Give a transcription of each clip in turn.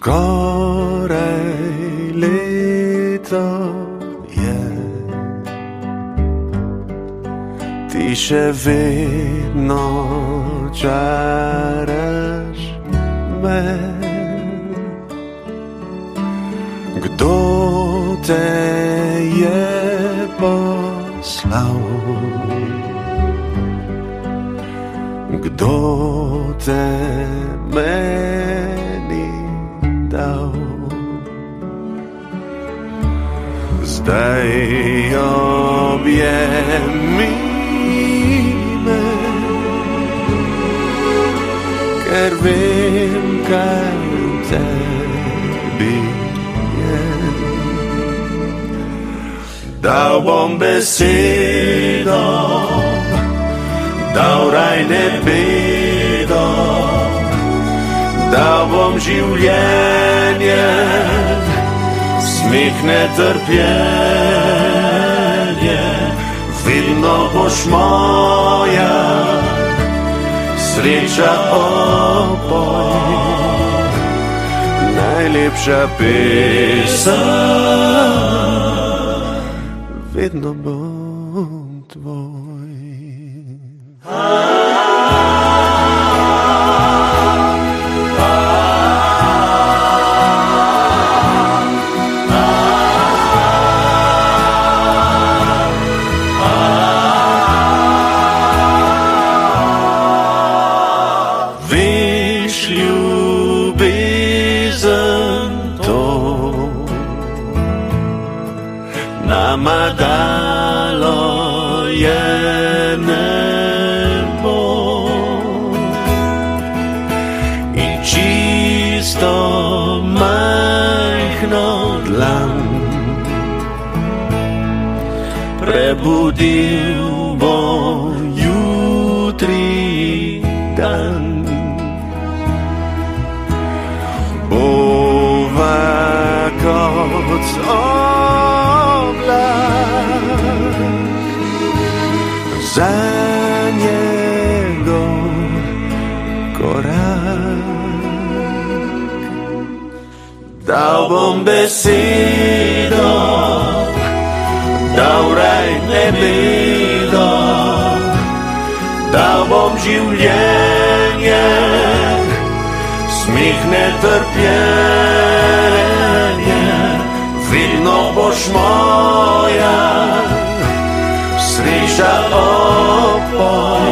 Skoraj leto je, ti še vedno čaraš me. Kdo te je poslal? Kdo te meni dal? Zdaj objemi me, ker vem, kaj v tebi je. Dal bom besedo, dal raj nebedo, dal bom življenje, smeh netrpljenje. Vedno boš moja sreča, opoj, najlepša pesem. Vedno bom tvoj. Veš, ljubezen to nama dalo je nebo in čisto majhno dlan prebudil bo jutri dan. Bova kot oblak za njegov korak. Dal bom besedo, dal raj nebedo, dal bom življenje, smeh netrpljenje. Vedno boš moja sreča, opoj,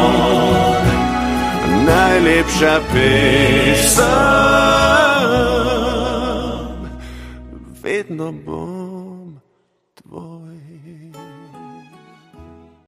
najlepša pesem. Vedno bom tvoj.